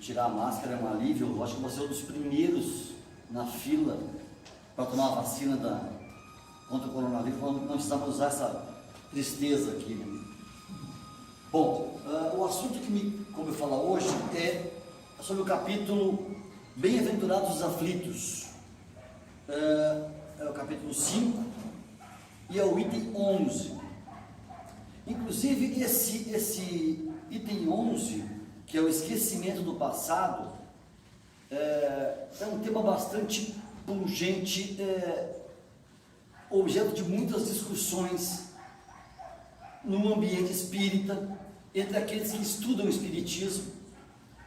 tirar a máscara é um alívio. Eu acho que você é um dos primeiros na fila para tomar a vacina contra o coronavírus, quando não precisamos usar essa tristeza aqui, né? Bom, o assunto que me como eu falar hoje é sobre o capítulo Bem-aventurados os aflitos. É o capítulo 5 e é o item 11. Inclusive esse item 11, que é o esquecimento do passado, é um tema bastante pungente, objeto de muitas discussões no ambiente espírita, entre aqueles que estudam o espiritismo,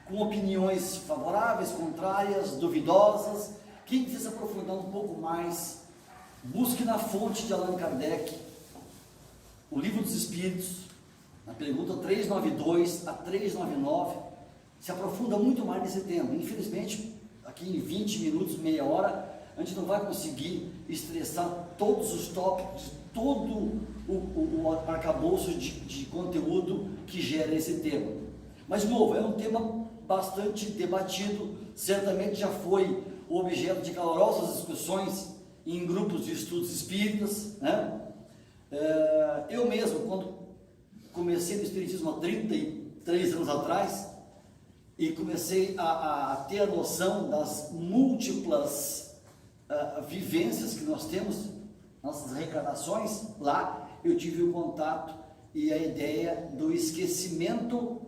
com opiniões favoráveis, contrárias, duvidosas. Quem quiser se aprofundar um pouco mais, busque na fonte de Allan Kardec, o Livro dos Espíritos, na pergunta 392 a 399, se aprofunda muito mais nesse tema. Infelizmente, aqui em 20 minutos, meia hora, a gente não vai conseguir estressar todos os tópicos, todo o arcabouço de conteúdo que gera esse tema. Mas, de novo, é um tema bastante debatido, certamente já foi objeto de calorosas discussões em grupos de estudos espíritas, né? Eu mesmo, quando comecei no espiritismo há 33 anos atrás, e comecei a ter a noção das múltiplas vivências que nós temos, nossas reencarnações, lá eu tive o contato e a ideia do esquecimento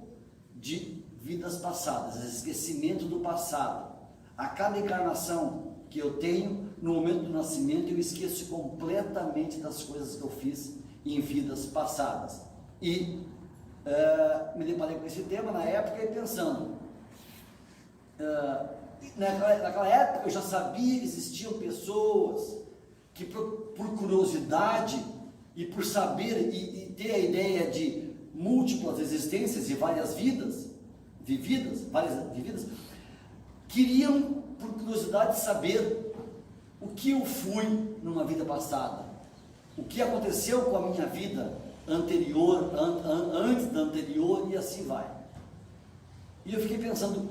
de vidas passadas, esquecimento do passado. A cada encarnação que eu tenho, no momento do nascimento, eu esqueço completamente das coisas que eu fiz em vidas passadas. E me deparei com esse tema na época e pensando, naquela época eu já sabia que existiam pessoas que por curiosidade e por saber e ter a ideia de múltiplas existências e várias vidas vividas, queriam por curiosidade saber o que eu fui numa vida passada, o que aconteceu com a minha vida anterior, antes da anterior, e assim vai. E eu fiquei pensando,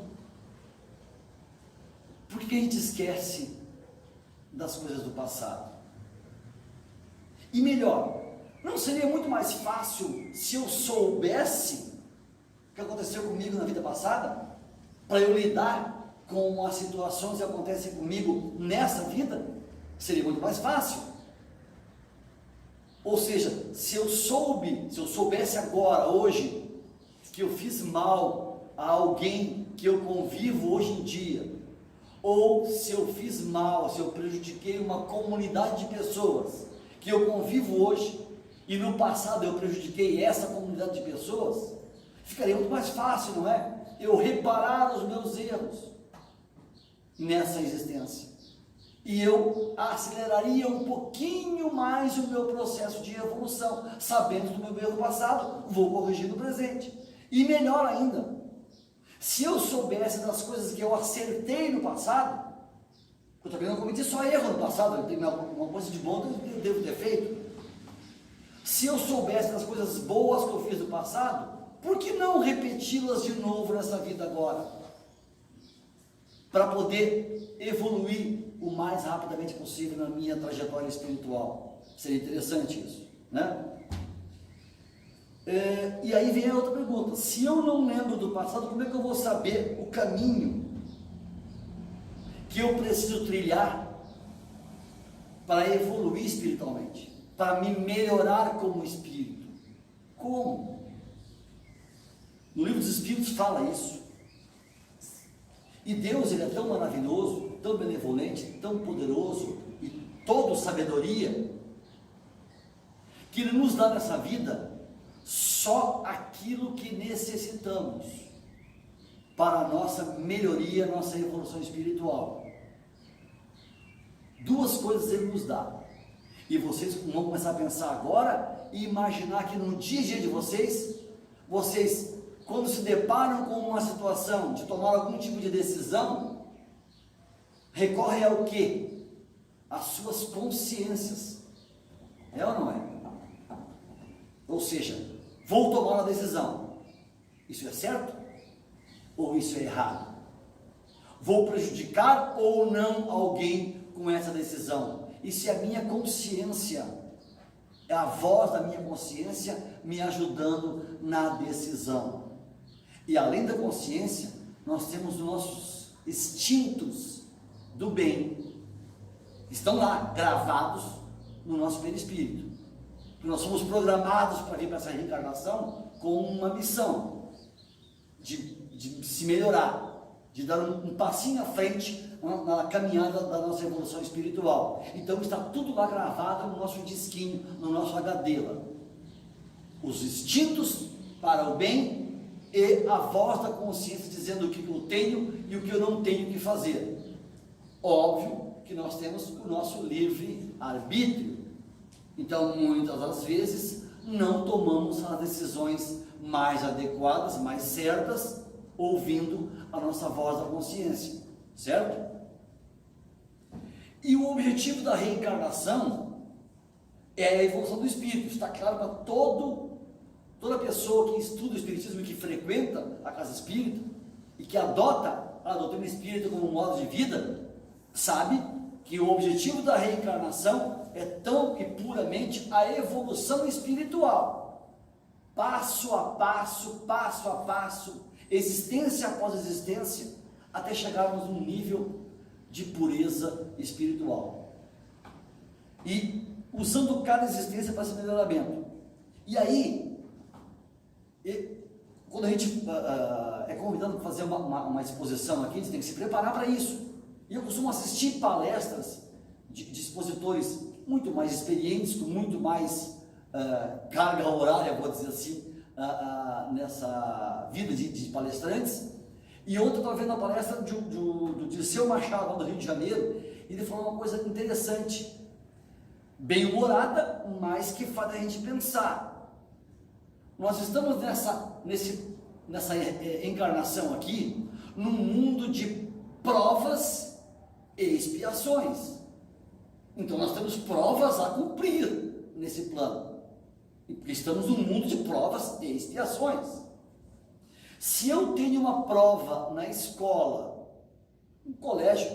por que a gente esquece das coisas do passado? E melhor, não seria muito mais fácil se eu soubesse o que aconteceu comigo na vida passada, para eu lidar com as situações que acontecem comigo nessa vida? Seria muito mais fácil. Ou seja, se eu soubesse agora, hoje, que eu fiz mal a alguém que eu convivo hoje em dia, ou se eu fiz mal, se eu prejudiquei uma comunidade de pessoas que eu convivo hoje, e no passado eu prejudiquei essa comunidade de pessoas, ficaria muito mais fácil, não é? Eu reparar os meus erros nessa existência. E eu aceleraria um pouquinho mais o meu processo de evolução, sabendo do meu erro passado, vou corrigir no presente. E melhor ainda, se eu soubesse das coisas que eu acertei no passado, eu também não cometi só erro no passado, eu tenho uma coisa de bom que eu devo ter feito. Se eu soubesse das coisas boas que eu fiz no passado, por que não repeti-las de novo nessa vida agora? Para poder evoluir o mais rapidamente possível na minha trajetória espiritual. Seria interessante isso, né? E aí vem a outra pergunta: se eu não lembro do passado, como é que eu vou saber o caminho que eu preciso trilhar para evoluir espiritualmente, para me melhorar como espírito? Como? No Livro dos Espíritos fala isso. E Deus, ele é tão maravilhoso, tão benevolente, tão poderoso e todo sabedoria, que ele nos dá nessa vida só aquilo que necessitamos para a nossa melhoria, nossa evolução espiritual. Duas coisas ele nos dá. E vocês vão começar a pensar agora e imaginar que no dia a dia de vocês, quando se deparam com uma situação de tomar algum tipo de decisão, recorrem ao quê? Às suas consciências. É ou não é? Ou seja, vou tomar uma decisão. Isso é certo? ou isso é errado? Vou prejudicar ou não alguém com essa decisão? E se a minha consciência, é a voz da minha consciência me ajudando na decisão? E além da consciência, nós temos os nossos instintos do bem, estão lá, gravados no nosso perispírito. Nós somos programados para vir para essa reencarnação com uma missão de se melhorar, de dar um passinho à frente na caminhada da nossa evolução espiritual. Então está tudo lá gravado no nosso disquinho, no nosso HD lá. Os instintos para o bem e a voz da consciência dizendo o que eu tenho e o que eu não tenho que fazer. Óbvio que nós temos o nosso livre arbítrio. Então, muitas das vezes, não tomamos as decisões mais adequadas, mais certas, ouvindo a nossa voz da consciência, certo? E o objetivo da reencarnação é a evolução do espírito. Está claro para toda pessoa que estuda o espiritismo e que frequenta a casa espírita e que adota a doutrina espírita como modo de vida, sabe que o objetivo da reencarnação é tão e puramente a evolução espiritual, passo a passo, existência após existência, até chegarmos num nível de pureza espiritual, e usando cada existência para esse melhoramento. E aí, quando a gente é convidado para fazer uma exposição aqui, a gente tem que se preparar para isso. E eu costumo assistir palestras de expositores muito mais experientes, com muito mais carga horária, vou dizer assim, nessa vida de palestrantes. E ontem eu estava vendo a palestra do Dirceu Machado, lá do Rio de Janeiro, e ele falou uma coisa interessante, bem humorada, mas que faz a gente pensar. Nós estamos nessa encarnação aqui, num mundo de provas e expiações. Então nós temos provas a cumprir nesse plano, porque estamos num mundo de provas e expiações. Se eu tenho uma prova na escola, no colégio,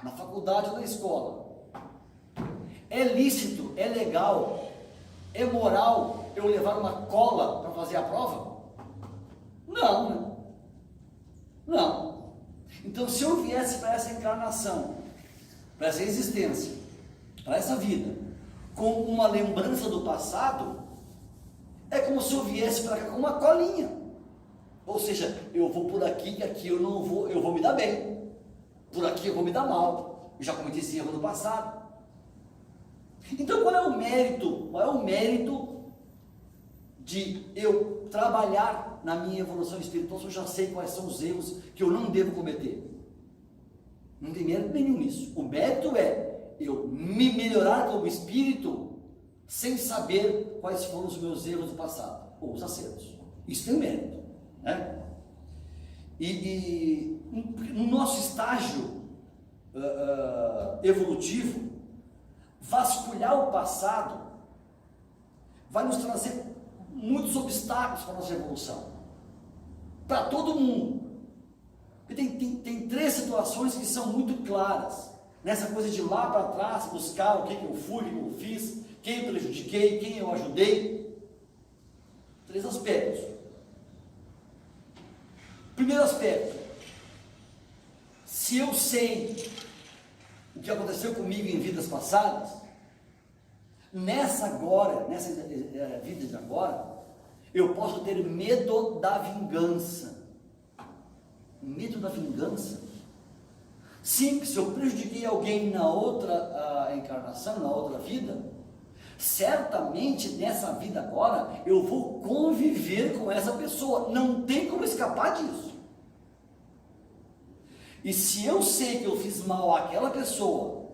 na faculdade ou na escola, é lícito, é legal, é moral eu levar uma cola para fazer a prova? Não, né? Não. Então, se eu viesse para essa encarnação, para essa existência, para essa vida, com uma lembrança do passado, é como se eu viesse para cá com uma colinha. Ou seja, eu vou por aqui, que aqui eu não vou, eu vou me dar bem. Por aqui eu vou me dar mal. Eu já cometi esse erro no passado. Então, qual é o mérito? Qual é o mérito de eu trabalhar na minha evolução espiritual se eu já sei quais são os erros que eu não devo cometer? Não tem mérito nenhum nisso. O mérito é eu me melhorar como espírito sem saber quais foram os meus erros do passado, ou os acertos. Isso tem mérito, né? E no nosso estágio evolutivo, vasculhar o passado vai nos trazer muitos obstáculos para a nossa evolução, para todo mundo. Porque tem três situações que são muito claras, nessa coisa de lá para trás, buscar o que eu fui, o que eu fiz, quem eu prejudiquei, quem eu ajudei. Três aspectos. Primeiro aspecto, se eu sei o que aconteceu comigo em vidas passadas, nessa vida de agora, eu posso ter medo da vingança. Medo da vingança? Sim, se eu prejudiquei alguém na outra encarnação, na outra vida, certamente nessa vida agora, eu vou conviver com essa pessoa, não tem como escapar disso. E se eu sei que eu fiz mal àquela pessoa,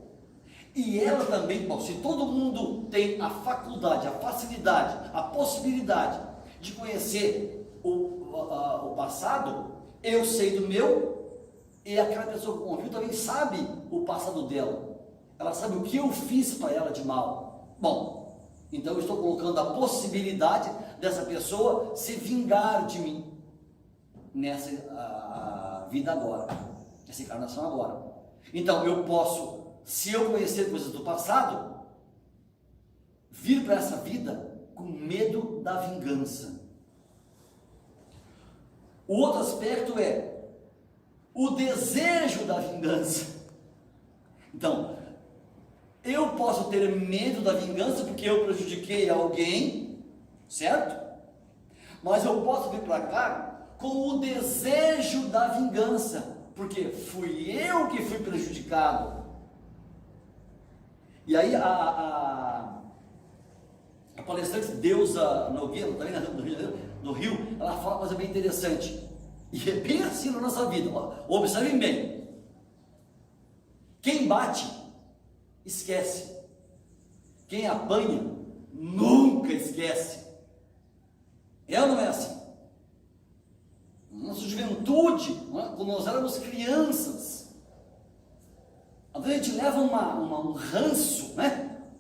e ela também, bom, se todo mundo tem a faculdade, a facilidade, a possibilidade de conhecer o passado, eu sei do meu, e aquela pessoa que convive também sabe o passado dela, ela sabe o que eu fiz para ela de mal. Bom, então eu estou colocando a possibilidade dessa pessoa se vingar de mim, nessa a vida agora, essa encarnação agora. Então eu posso, se eu conhecer coisas do passado, vir para essa vida com medo da vingança. O outro aspecto é o desejo da vingança. Então, eu posso ter medo da vingança porque eu prejudiquei alguém, certo? Mas eu posso vir para cá com o desejo da vingança, porque fui eu que fui prejudicado. E aí a palestrante Deusa Nogueira, também no Rio, ela fala uma coisa bem interessante. E é bem assim na nossa vida. Observem bem. Quem bate, esquece. Quem apanha, nunca esquece. É ou não é assim? Nossa juventude, quando nós éramos crianças, às vezes a gente leva um ranço,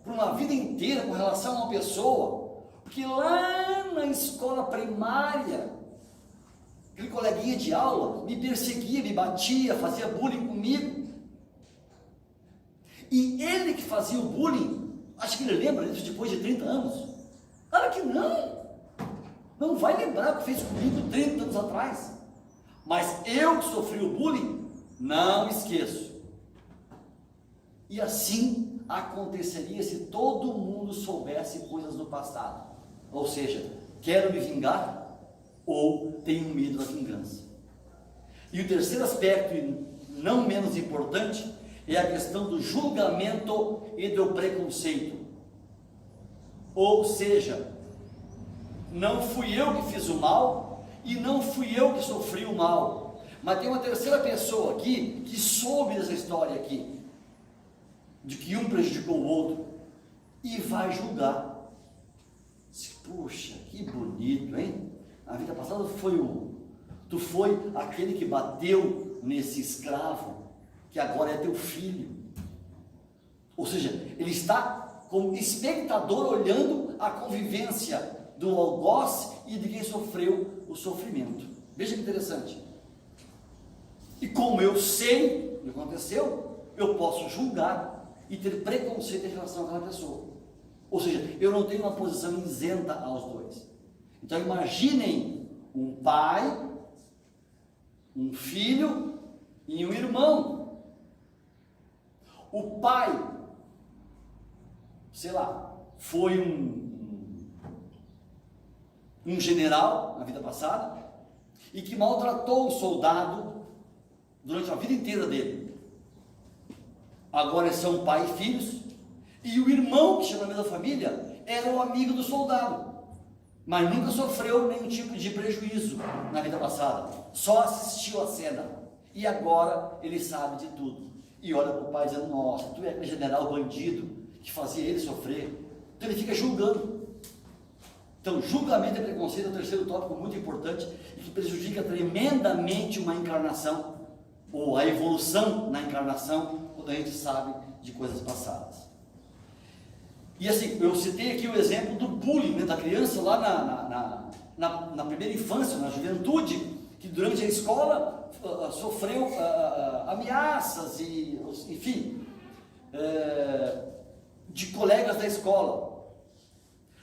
por uma vida inteira com relação a uma pessoa, porque lá na escola primária, aquele coleguinha de aula me perseguia, me batia, fazia bullying comigo, e ele que fazia o bullying, acho que ele lembra disso depois de 30 anos, claro que não vai lembrar o que fez comigo 30 anos atrás, mas eu que sofri o bullying, não esqueço. E assim aconteceria se todo mundo soubesse coisas do passado, ou seja, quero me vingar ou tenho medo da vingança. E o terceiro aspecto, e não menos importante, é a questão do julgamento e do preconceito. Ou seja, não fui eu que fiz o mal e não fui eu que sofri o mal, mas tem uma terceira pessoa aqui que soube dessa história aqui, de que um prejudicou o outro, e vai julgar. Puxa, que bonito, hein? A vida passada tu foi aquele que bateu nesse escravo, que agora é teu filho. Ou seja, ele está como espectador olhando a convivência do algoz e de quem sofreu o sofrimento. Veja que interessante. E como eu sei o que aconteceu, eu posso julgar e ter preconceito em relação àquela pessoa. Ou seja, eu não tenho uma posição isenta aos dois. Então imaginem um pai, um filho e um irmão. O pai, sei lá, foi um general na vida passada e que maltratou um soldado durante a vida inteira dele. Agora são pai e filhos, e o irmão que chama na mesma família era o amigo do soldado, mas nunca sofreu nenhum tipo de prejuízo na vida passada, só assistiu a cena, e agora ele sabe de tudo, e olha para o pai dizendo: nossa, tu é aquele general bandido que fazia ele sofrer. Então ele fica julgando. Então julgamento e preconceito é o terceiro tópico muito importante e que prejudica tremendamente uma encarnação, ou a evolução na encarnação, quando a gente sabe de coisas passadas. E assim, eu citei aqui o exemplo do bullying, da criança lá na primeira infância, na juventude, que durante a escola sofreu ameaças e, enfim, de colegas da escola.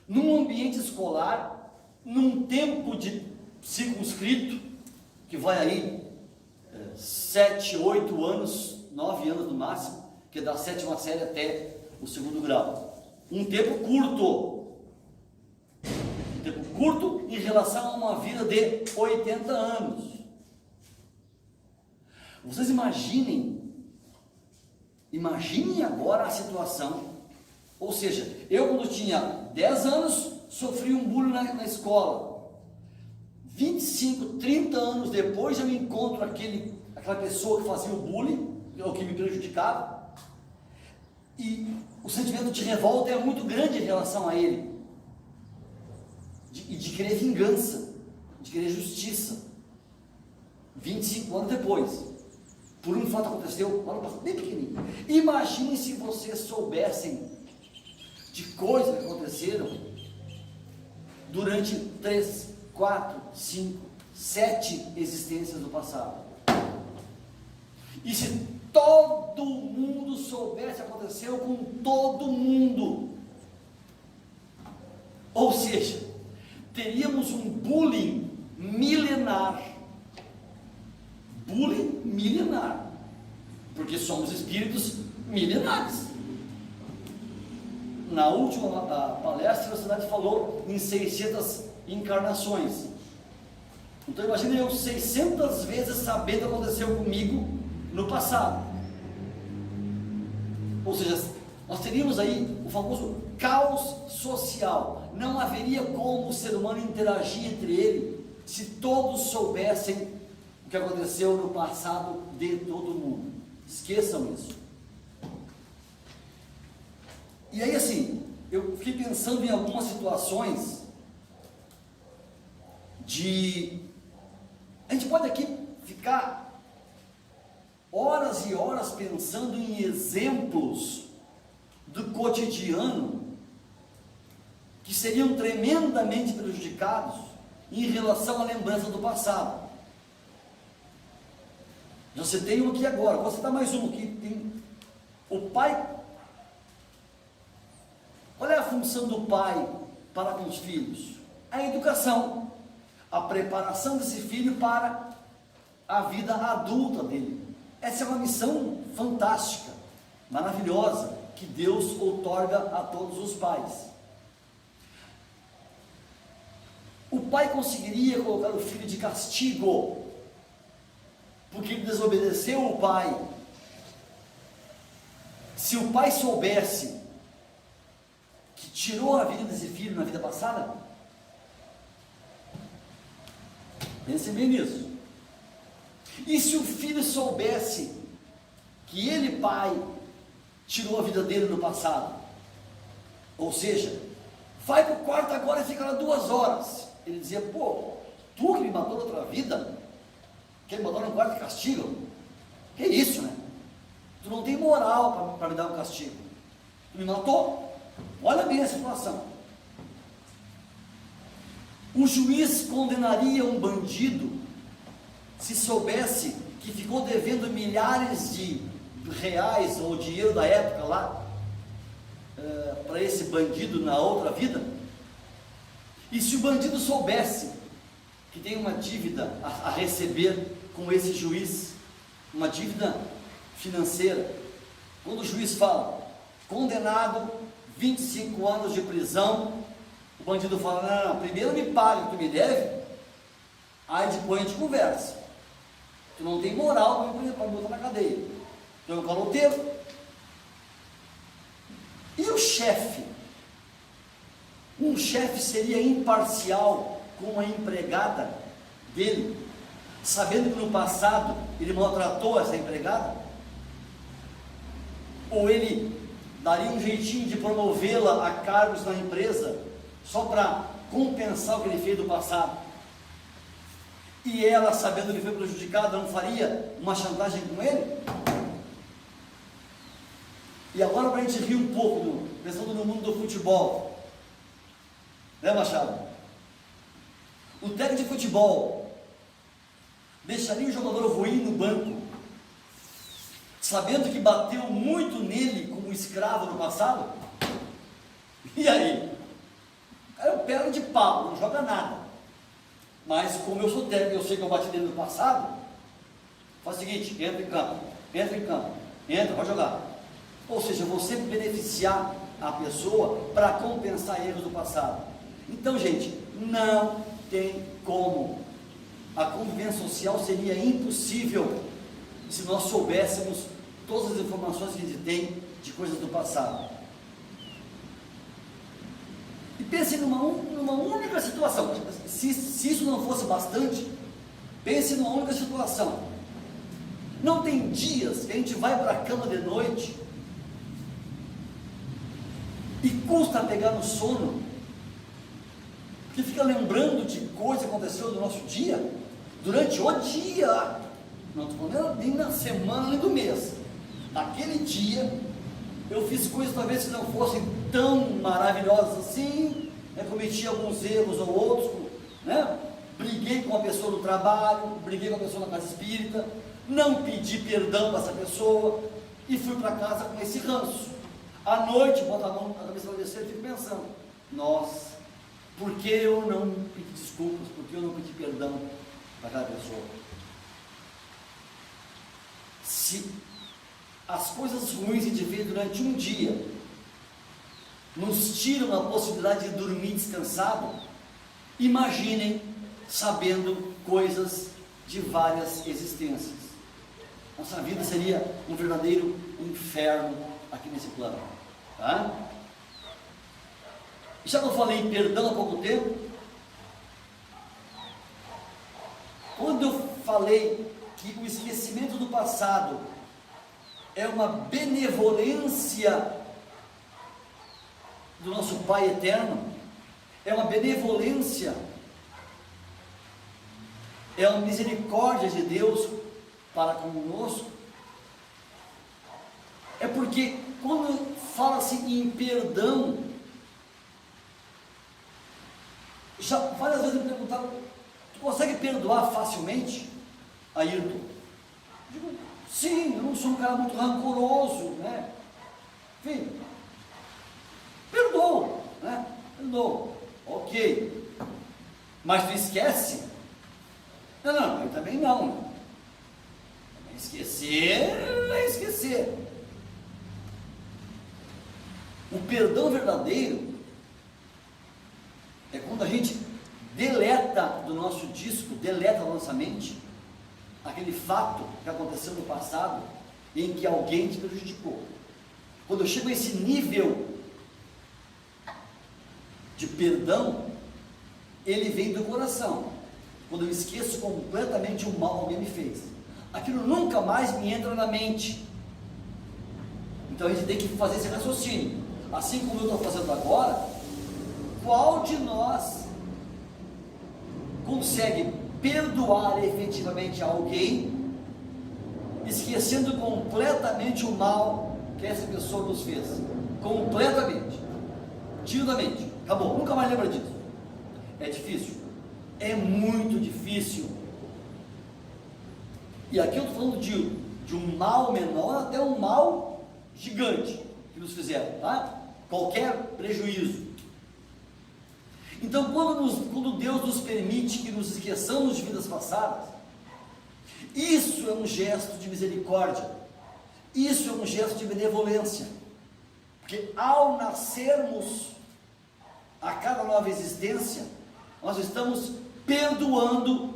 Num ambiente escolar, num tempo de circunscrito, que vai aí 7, 8 anos, 9 anos no máximo, que é da 7ª série até o 2º grau. Um tempo curto em relação a uma vida de 80 anos. Vocês imaginem agora a situação, ou seja, eu quando tinha 10 anos, sofri um bullying na escola, 25, 30 anos depois eu encontro aquela pessoa que fazia o bullying, ou que me prejudicava, e o sentimento de revolta é muito grande em relação a ele, de querer vingança, de querer justiça. 25 anos depois, por um fato aconteceu, bem pequenininho. Imaginem se vocês soubessem de coisas que aconteceram durante 3, 4, 5, 7 existências do passado. E se todo mundo soubesse, aconteceu com todo mundo. Ou seja, teríamos um bullying milenar. Bullying milenar. Porque somos espíritos milenares. Na última palestra, a sociedade falou em 600 encarnações. Então imagine eu 600 vezes sabendo o que aconteceu comigo no passado. Ou seja, nós teríamos aí o famoso caos social. Não haveria como o ser humano interagir entre ele se todos soubessem o que aconteceu no passado de todo mundo. Esqueçam isso. E aí assim, eu fiquei pensando em algumas situações a gente pode aqui ficar horas e horas pensando em exemplos do cotidiano que seriam tremendamente prejudicados em relação à lembrança do passado. Já citei um aqui agora, vou citar mais um aqui. Tem o pai. Qual é a função do pai para com os filhos? A educação, a preparação desse filho para a vida adulta dele. Essa é uma missão fantástica, maravilhosa, que Deus outorga a todos os pais. O pai conseguiria colocar o filho de castigo, porque ele desobedeceu o pai. Se o pai soubesse que tirou a vida desse filho na vida passada, pense bem nisso. E se o filho soubesse que ele, pai, tirou a vida dele no passado, ou seja, vai para o quarto agora e fica lá 2 horas, ele dizia, pô, tu que me matou na outra vida, que me matou no quarto de castigo, que isso, né? Tu não tem moral para me dar um castigo, tu me matou, olha bem a situação. O juiz condenaria um bandido se soubesse que ficou devendo milhares de reais ou dinheiro da época lá para esse bandido na outra vida? E se o bandido soubesse que tem uma dívida a receber com esse juiz, uma dívida financeira, quando o juiz fala, condenado, 25 anos de prisão, o bandido fala, não, primeiro me paga o que tu me deve, aí depois a gente conversa. Tu não tem moral para me botar na cadeia. Tu é um caloteiro. E o chefe? Um chefe seria imparcial com a empregada dele, sabendo que no passado ele maltratou essa empregada? Ou ele daria um jeitinho de promovê-la a cargos na empresa, só para compensar o que ele fez do passado? E ela, sabendo que foi prejudicada, não faria uma chantagem com ele? E agora, para a gente rir um pouco, pensando no mundo do futebol, né, Machado? O técnico de futebol deixaria o jogador ruim no banco, sabendo que bateu muito nele como escravo no passado? E aí? O cara é um perna de pau, não joga nada. Mas como eu sou técnico, eu sei que eu bati nele no passado, faz o seguinte, entra em campo, entra, vai jogar. Ou seja, eu vou sempre beneficiar a pessoa para compensar erros do passado. Então, gente, não tem como. A convivência social seria impossível se nós soubéssemos todas as informações que a gente tem de coisas do passado. E pense numa única situação. Se isso não fosse bastante, pense numa única situação. Não tem dias que a gente vai para a cama de noite e custa pegar no sono, porque fica lembrando de coisa que aconteceu no nosso dia, durante o dia, não estou falando nem na semana, nem do mês. Naquele dia, eu fiz coisas talvez que não fossem tão maravilhosas assim, cometi alguns erros ou outros, né? briguei com uma pessoa no trabalho, briguei com uma pessoa na casa espírita, não pedi perdão para essa pessoa e fui para casa com esse ranço. À noite, boto a mão na cabeça para descer e fico pensando: nossa, por que eu não pedi desculpas? Por que eu não pedi perdão para aquela pessoa? Se as coisas ruins que a gente fez durante um dia nos tiram a possibilidade de dormir descansado, imaginem sabendo coisas de várias existências. Nossa vida seria um verdadeiro inferno aqui nesse plano, tá? Já que eu falei em perdão há pouco tempo, quando eu falei que o esquecimento do passado é uma benevolência do nosso Pai eterno, é uma benevolência, é uma misericórdia de Deus para conosco, é porque quando fala-se em perdão, já várias vezes me perguntaram: tu consegue perdoar facilmente, Ayrton? Digo, sim, eu não sou um cara muito rancoroso, né? Enfim, perdoo, né? Perdoo, ok. Mas tu esquece? Não, eu também não. Esquecer é esquecer. O perdão verdadeiro é quando a gente deleta do nosso disco, deleta da nossa mente aquele fato que aconteceu no passado em que alguém te prejudicou. Quando eu chego a esse nível de perdão, ele vem do coração. Quando eu esqueço completamente o mal que alguém me fez, aquilo nunca mais me entra na mente. Então a gente tem que fazer esse raciocínio. Assim como eu estou fazendo agora, qual de nós consegue perdoar efetivamente alguém, esquecendo completamente o mal que essa pessoa nos fez? Completamente. Tiro da mente. Acabou. Nunca mais lembra disso. É difícil. É muito difícil. E aqui eu estou falando de um mal menor até um mal gigante que nos fizeram, tá? Qualquer prejuízo. Então, quando Deus nos permite que nos esqueçamos de vidas passadas, isso é um gesto de misericórdia, isso é um gesto de benevolência, porque ao nascermos a cada nova existência, nós estamos perdoando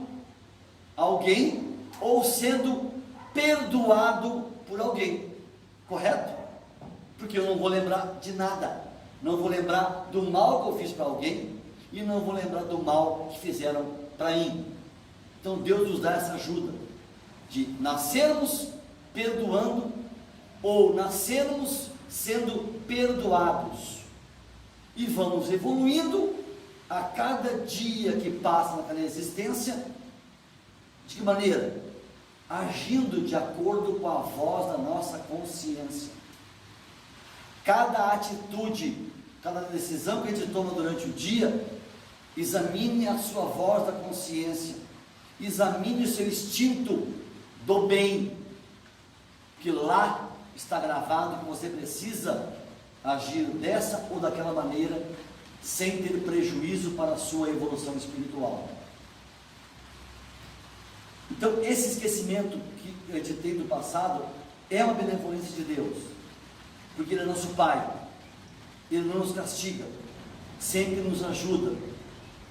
alguém ou sendo perdoado por alguém, correto? Porque eu não vou lembrar de nada, não vou lembrar do mal que eu fiz para alguém e não vou lembrar do mal que fizeram para mim. Então Deus nos dá essa ajuda de nascermos perdoando ou nascermos sendo perdoados, e vamos evoluindo a cada dia que passa naquela existência. De que maneira? Agindo de acordo com a voz da nossa consciência. Cada atitude, cada decisão que a gente toma durante o dia, examine a sua voz da consciência, examine o seu instinto do bem, que lá está gravado que você precisa agir dessa ou daquela maneira, sem ter prejuízo para a sua evolução espiritual. Então, esse esquecimento que a gente tem do passado é uma benevolência de Deus, porque Ele é nosso Pai, Ele não nos castiga, sempre nos ajuda,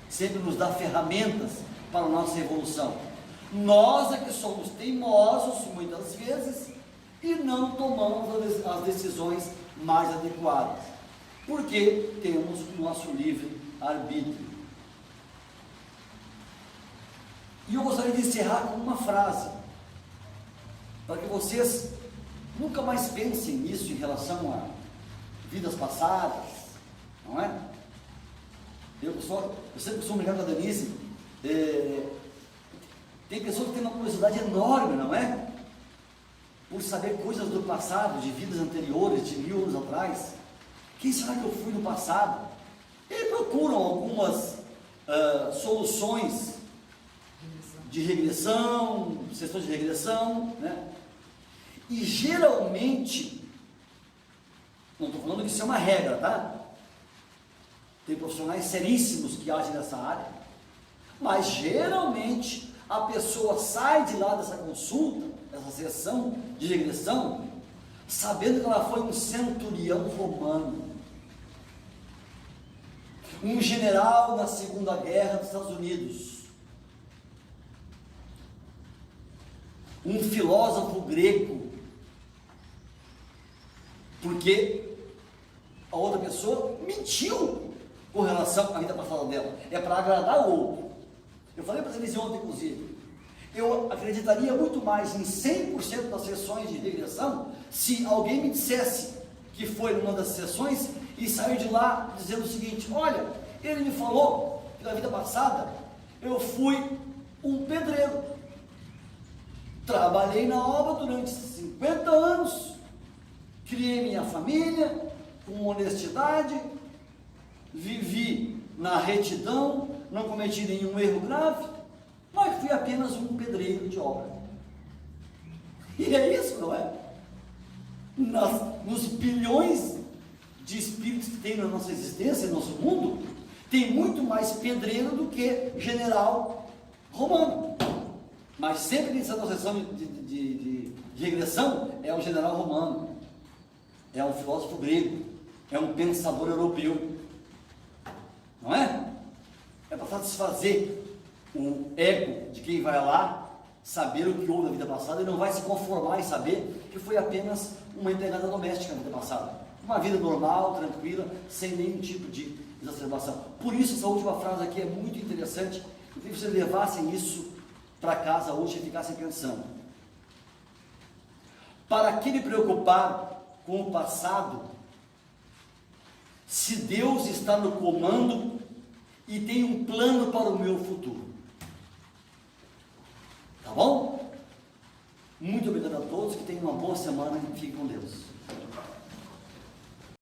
sempre nos dá ferramentas para a nossa evolução. Nós é que somos teimosos muitas vezes e não tomamos as decisões mais adequadas, porque temos o nosso livre arbítrio. E eu gostaria de encerrar com uma frase, para que vocês nunca mais pensem nisso em relação a vidas passadas, não é? Eu sempre costumo brincar com a Denise, tem pessoas que têm uma curiosidade enorme, não é? Por saber coisas do passado, de vidas anteriores, de 1000 anos atrás. Quem será que eu fui no passado? E procuram algumas soluções de regressão, sessões de regressão, né? E geralmente, não estou falando que isso é uma regra, tá? Tem profissionais seríssimos que agem nessa área, mas geralmente a pessoa sai de lá dessa consulta, dessa sessão de regressão, sabendo que ela foi um centurião romano, um general na Segunda Guerra dos Estados Unidos, um filósofo grego, porque a outra pessoa mentiu com relação à vida passada dela, é para agradar o outro. Eu falei para eles ontem, inclusive, eu acreditaria muito mais em 100% das sessões de regressão se alguém me dissesse que foi numa das sessões e saiu de lá dizendo o seguinte: olha, ele me falou que na vida passada eu fui um pedreiro, trabalhei na obra durante 50 anos, criei minha família com honestidade, vivi na retidão, não cometi nenhum erro grave, mas fui apenas um pedreiro de obra. E é isso, não é? Nos bilhões de espíritos que tem na nossa existência, no nosso mundo, tem muito mais pedreiro do que general romano. Mas sempre que está na sessão de regressão, é um general romano, é um filósofo grego, é um pensador europeu. Não é? É para satisfazer o ego de quem vai lá saber o que houve na vida passada e não vai se conformar em saber que foi apenas uma empregada doméstica na vida passada. Uma vida normal, tranquila, sem nenhum tipo de exacerbação. Por isso, essa última frase aqui é muito interessante. Eu queria que vocês levassem isso para casa hoje e ficassem pensando. Para que me preocupar com o passado, se Deus está no comando e tem um plano para o meu futuro? Tá bom? Muito obrigado a todos, que tenham uma boa semana e fiquem com Deus.